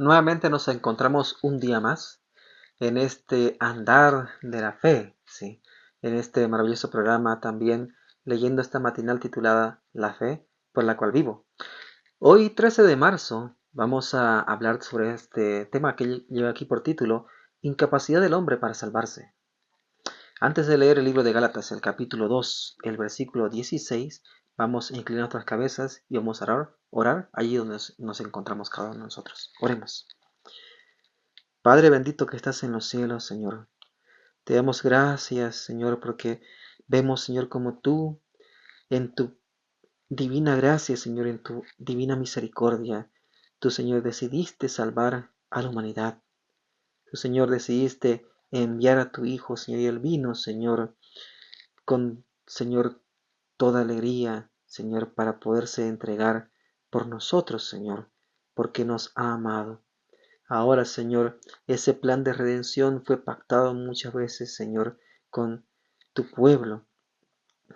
Nuevamente nos encontramos un día más en este andar de la fe, ¿sí? En este maravilloso programa también leyendo esta matinal titulada La fe por la cual vivo. Hoy 13 de marzo vamos a hablar sobre este tema que lleva aquí por título Incapacidad del hombre para salvarse. Antes de leer el libro de Gálatas, el capítulo 2, el versículo 16, vamos a inclinar nuestras cabezas y vamos a orar allí donde nos encontramos cada uno de nosotros. Oremos. Padre bendito que estás en los cielos, Señor. Te damos gracias, Señor, porque vemos, Señor, como tú, en tu divina gracia, Señor, en tu divina misericordia, tú, Señor, decidiste salvar a la humanidad. Tú, Señor, decidiste enviar a tu Hijo, Señor, y Él vino, Señor, con, Señor, toda alegría, Señor, para poderse entregar por nosotros, Señor, porque nos ha amado. Ahora, Señor, ese plan de redención fue pactado muchas veces, Señor, con tu pueblo,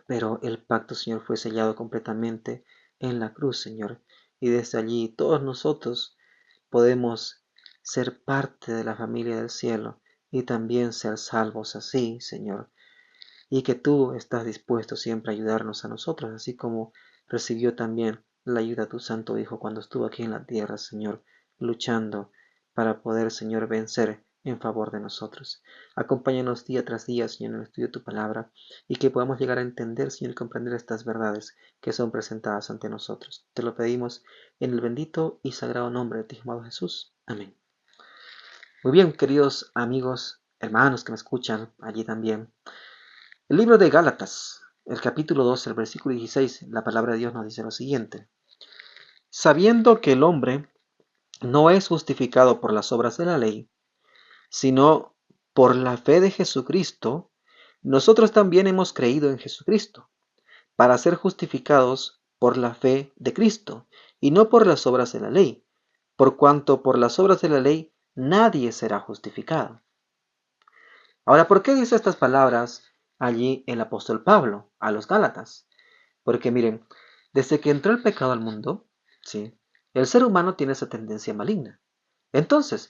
pero el pacto, Señor, fue sellado completamente en la cruz, Señor, y desde allí todos nosotros podemos ser parte de la familia del cielo y también ser salvos así, Señor, y que tú estás dispuesto siempre a ayudarnos a nosotros, así como recibió también la ayuda de tu Santo Hijo cuando estuvo aquí en la tierra, Señor, luchando para poder, Señor, vencer en favor de nosotros. Acompáñanos día tras día, Señor, en el estudio de tu palabra, y que podamos llegar a entender, Señor, y comprender estas verdades que son presentadas ante nosotros. Te lo pedimos en el bendito y sagrado nombre de tu Hijo amado Jesús. Amén. Muy bien, queridos amigos, hermanos que me escuchan allí también. El libro de Gálatas, el capítulo 2, el versículo 16, la palabra de Dios nos dice lo siguiente. Sabiendo que el hombre no es justificado por las obras de la ley, sino por la fe de Jesucristo, nosotros también hemos creído en Jesucristo, para ser justificados por la fe de Cristo, y no por las obras de la ley, por cuanto por las obras de la ley nadie será justificado. Ahora, ¿por qué dice estas palabras allí el apóstol Pablo a los Gálatas? Porque miren, desde que entró el pecado al mundo, ¿sí? El ser humano tiene esa tendencia maligna. Entonces,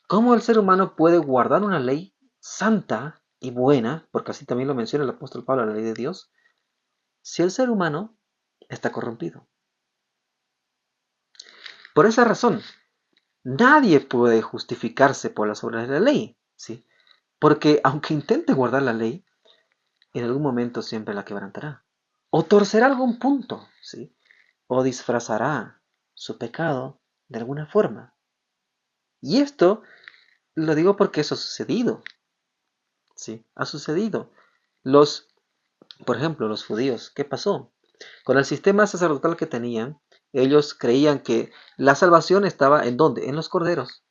¿cómo el ser humano puede guardar una ley santa y buena, porque así también lo menciona el apóstol Pablo, la ley de Dios, si el ser humano está corrompido? Por esa razón, nadie puede justificarse por las obras de la ley, ¿sí? Porque aunque intente guardar la ley, en algún momento siempre la quebrantará. O torcerá algún punto, ¿sí? O disfrazará su pecado de alguna forma. Y esto lo digo porque eso ha sucedido, ¿sí? Ha sucedido. Por ejemplo, los judíos, ¿qué pasó? Con el sistema sacerdotal que tenían, ellos creían que la salvación estaba ¿en dónde? En los corderos.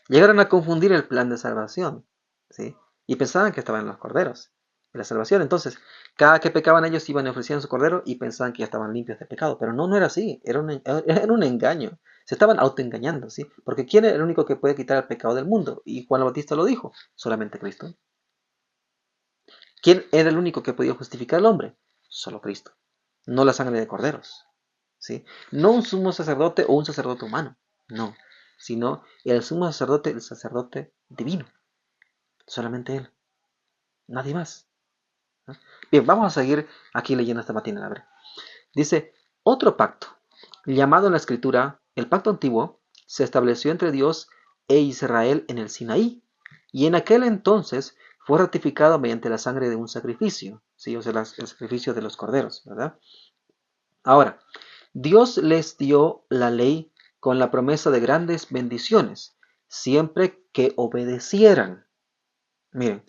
Llegaron a confundir el plan de salvación, ¿sí? Y pensaban que estaba en los corderos, en la salvación. Entonces, cada que pecaban ellos iban y ofrecían su cordero y pensaban que ya estaban limpios de pecado. Pero no era así, era un engaño. Se estaban autoengañando, ¿sí? Porque ¿quién era el único que puede quitar el pecado del mundo? Y Juan el Bautista lo dijo, solamente Cristo. ¿Quién era el único que podía justificar al hombre? Solo Cristo. No la sangre de corderos, ¿sí? No un sumo sacerdote o un sacerdote humano, no, sino el sumo sacerdote, el sacerdote divino. Solamente Él, nadie más, ¿no? Bien, vamos a seguir aquí leyendo esta matina. A ver. Dice, otro pacto, llamado en la escritura el pacto antiguo, se estableció entre Dios e Israel en el Sinaí, y en aquel entonces fue ratificado mediante la sangre de un sacrificio, ¿sí? O sea, el sacrificio de los corderos, ¿verdad? Ahora, Dios les dio la ley con la promesa de grandes bendiciones, siempre que obedecieran. Miren,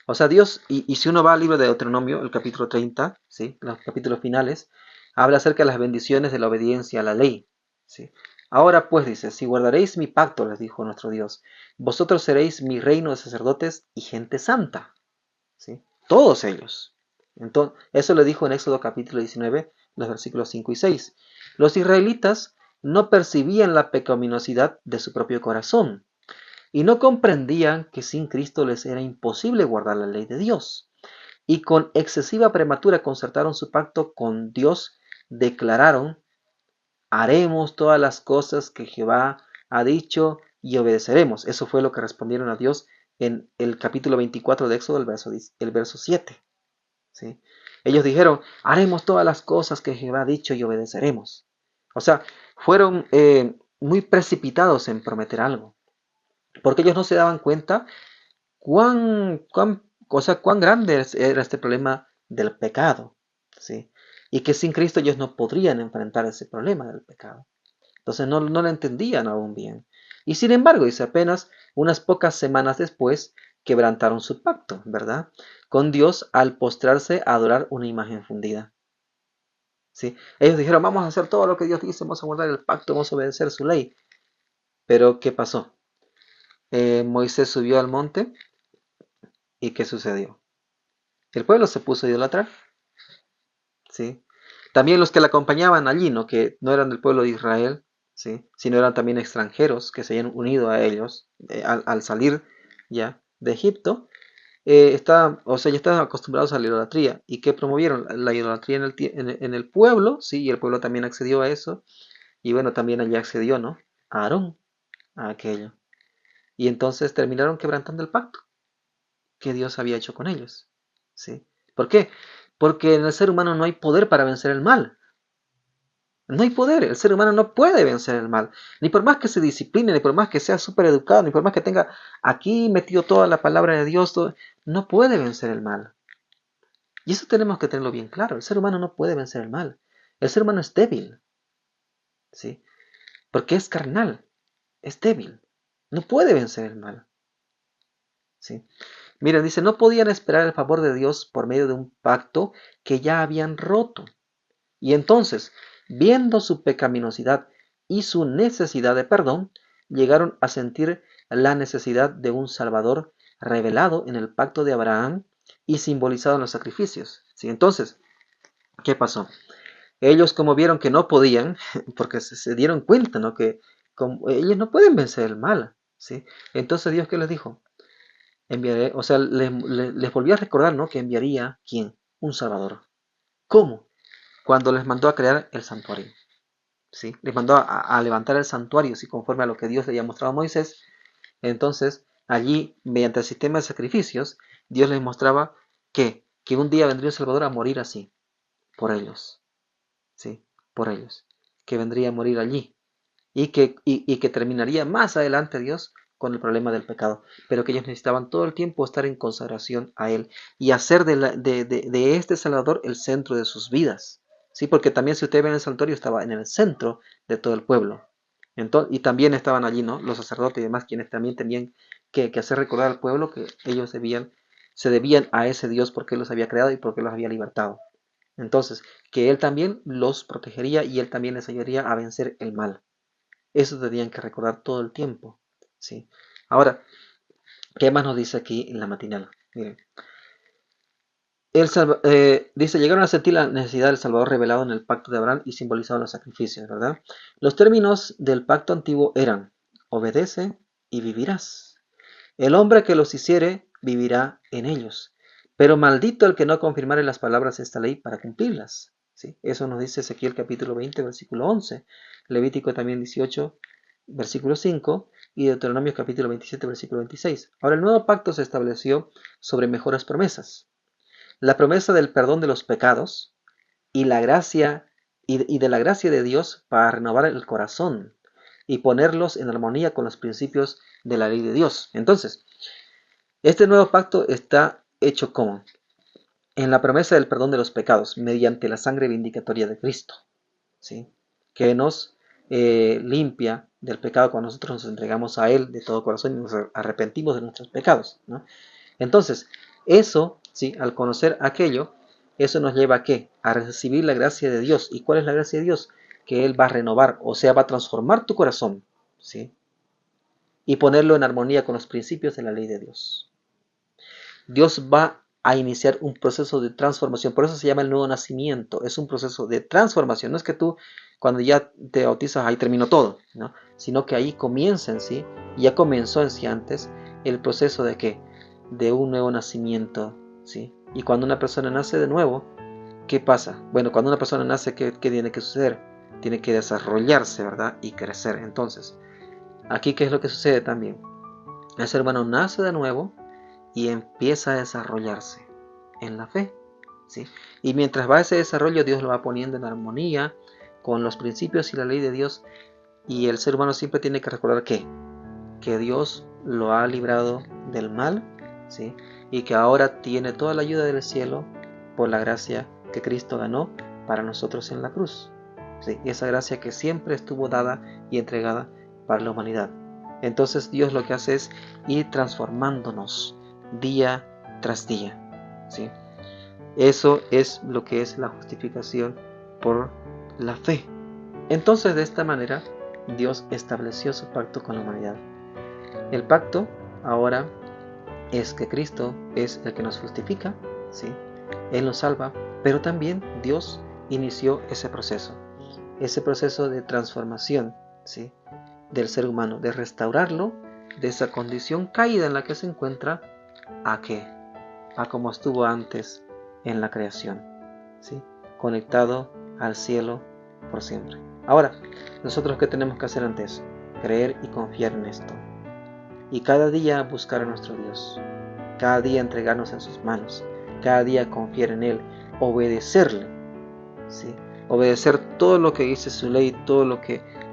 o sea, Dios, y si uno va al libro de Deuteronomio, el capítulo 30, ¿sí? Los capítulos finales, habla acerca de las bendiciones de la obediencia a la ley, ¿sí? Ahora pues dice, si guardaréis mi pacto, les dijo nuestro Dios, vosotros seréis mi reino de sacerdotes y gente santa, ¿sí? Todos ellos. Entonces, eso le dijo en Éxodo capítulo 19, los versículos 5 y 6. Los israelitas no percibían la pecaminosidad de su propio corazón, y no comprendían que sin Cristo les era imposible guardar la ley de Dios. Y con excesiva prematura concertaron su pacto con Dios, declararon, haremos todas las cosas que Jehová ha dicho y obedeceremos. Eso fue lo que respondieron a Dios en el capítulo 24 de Éxodo, el verso 7. ¿Sí? Ellos dijeron, haremos todas las cosas que Jehová ha dicho y obedeceremos. O sea, fueron muy precipitados en prometer algo, porque ellos no se daban cuenta cuán grande era este problema del pecado, ¿sí? Y que sin Cristo ellos no podrían enfrentar ese problema del pecado. Entonces no lo entendían aún bien. Y sin embargo, dice, apenas unas pocas semanas después, quebrantaron su pacto, ¿verdad? Con Dios al postrarse a adorar una imagen fundida. ¿Sí? Ellos dijeron, vamos a hacer todo lo que Dios dice, vamos a guardar el pacto, vamos a obedecer su ley. Pero, ¿qué pasó? Moisés subió al monte y ¿qué sucedió? El pueblo se puso a idolatrar, ¿sí? También los que le acompañaban allí, ¿no? Que no eran del pueblo de Israel, ¿sí? Sino eran también extranjeros que se habían unido a ellos al salir ya de Egipto, ya estaban acostumbrados a la idolatría. ¿Y qué promovieron? La idolatría en el pueblo, ¿sí? Y el pueblo también accedió a eso. Y bueno, también allí accedió, ¿no? A Aarón, a aquello. Y entonces terminaron quebrantando el pacto que Dios había hecho con ellos, ¿sí? ¿Por qué? Porque en el ser humano no hay poder para vencer el mal. No hay poder, el ser humano no puede vencer el mal, ni por más que se discipline, ni por más que sea súper educado, ni por más que tenga aquí metido toda la palabra de Dios, no puede vencer el mal. Y eso tenemos que tenerlo bien claro, el ser humano no puede vencer el mal, el ser humano es débil, ¿sí? Porque es carnal, es débil, no puede vencer el mal, ¿sí? Miren, dice, no podían esperar el favor de Dios por medio de un pacto que ya habían roto. Y entonces, viendo su pecaminosidad y su necesidad de perdón, llegaron a sentir la necesidad de un Salvador revelado en el pacto de Abraham y simbolizado en los sacrificios. ¿Sí? Entonces, ¿qué pasó? Ellos como vieron que no podían, porque se dieron cuenta, ¿no? Que ellos no pueden vencer el mal, ¿sí? Entonces Dios, ¿qué les dijo? Enviaré, o sea, les volvió a recordar, ¿no? Que enviaría, ¿quién? Un Salvador. ¿Cómo? Cuando les mandó a crear el santuario. ¿Sí? Les mandó a levantar el santuario, ¿sí? Conforme a lo que Dios le había mostrado a Moisés. Entonces, allí, mediante el sistema de sacrificios, Dios les mostraba que un día vendría un Salvador a morir así, por ellos, ¿sí? Por ellos, que vendría a morir allí, y que terminaría más adelante Dios con el problema del pecado, pero que ellos necesitaban todo el tiempo estar en consagración a Él y hacer de este Salvador el centro de sus vidas, ¿sí? Porque también si ustedes ven el santuario estaba en el centro de todo el pueblo. Entonces, y también estaban allí, ¿no? Los sacerdotes y demás, quienes también tenían que hacer recordar al pueblo que ellos se debían a ese Dios porque Él los había creado y porque los había libertado. Entonces, que Él también los protegería y Él también les ayudaría a vencer el mal. Eso tenían que recordar todo el tiempo, ¿sí? Ahora, ¿qué más nos dice aquí en la matinal? Miren, dice, llegaron a sentir la necesidad del Salvador revelado en el pacto de Abraham y simbolizado en los sacrificios, ¿verdad? Los términos del pacto antiguo eran, obedece y vivirás. El hombre que los hiciere vivirá en ellos. Pero maldito el que no confirmare las palabras de esta ley para cumplirlas. ¿Sí? Eso nos dice Ezequiel capítulo 20, versículo 11. Levítico también 18, versículo 5. Y Deuteronomio capítulo 27, versículo 26. Ahora el nuevo pacto se estableció sobre mejores promesas. La promesa del perdón de los pecados y la gracia y de la gracia de Dios para renovar el corazón y ponerlos en armonía con los principios de la ley de Dios. Entonces, este nuevo pacto está hecho como en la promesa del perdón de los pecados mediante la sangre vindicatoria de Cristo, ¿sí? Que nos limpia del pecado cuando nosotros nos entregamos a Él de todo corazón y nos arrepentimos de nuestros pecados, ¿no? Entonces, eso, ¿sí? Al conocer aquello, eso nos lleva a ¿qué? A recibir la gracia de Dios. ¿Y cuál es la gracia de Dios? Que Él va a renovar, o sea, va a transformar tu corazón, ¿sí? Y ponerlo en armonía con los principios de la ley de Dios. Dios va a iniciar un proceso de transformación. Por eso se llama el nuevo nacimiento. Es un proceso de transformación. No es que tú, cuando ya te bautizas, ahí terminó todo, ¿no? Sino que ahí comienza en sí, ya comenzó en sí antes, el proceso de ¿qué? De un nuevo nacimiento, ¿sí? Y cuando una persona nace de nuevo, ¿qué pasa? Bueno, cuando una persona nace, ¿qué tiene que suceder? Tiene que desarrollarse, ¿verdad? Y crecer. Entonces, Aquí, ¿qué es lo que sucede también? El ser humano nace de nuevo y empieza a desarrollarse en la fe, ¿sí? Y mientras va ese desarrollo, Dios lo va poniendo en armonía con los principios y la ley de Dios, y el ser humano siempre tiene que recordar que Dios lo ha librado del mal, ¿sí? Y que ahora tiene toda la ayuda del cielo por la gracia que Cristo ganó para nosotros en la cruz, ¿sí? Y esa gracia que siempre estuvo dada y entregada para la humanidad. Entonces Dios lo que hace es ir transformándonos día tras día, ¿sí? Eso es lo que es la justificación por la fe. Entonces, de esta manera, Dios estableció su pacto con la humanidad. El pacto ahora es que Cristo es el que nos justifica, ¿sí? Él nos salva, pero también Dios inició ese proceso de transformación, ¿sí? Del ser humano, de restaurarlo de esa condición caída en la que se encuentra a qué, a como estuvo antes en la creación, ¿sí? Conectado al cielo por siempre. Ahora, nosotros qué tenemos que hacer ante eso? Creer y confiar en esto. Y cada día buscar a nuestro Dios. Cada día entregarnos en sus manos. Cada día confiar en Él. Obedecerle, ¿sí? Obedecer todo lo que dice su ley,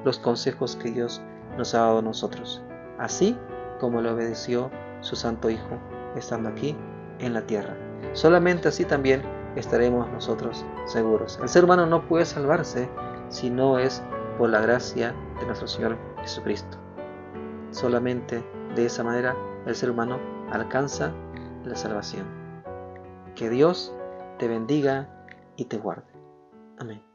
los consejos que Dios nos ha dado a nosotros. Así como le obedeció su Santo Hijo estando aquí en la tierra. Solamente así también estaremos nosotros seguros. El ser humano no puede salvarse si no es por la gracia de nuestro Señor Jesucristo. Solamente de esa manera el ser humano alcanza la salvación. Que Dios te bendiga y te guarde. Amén.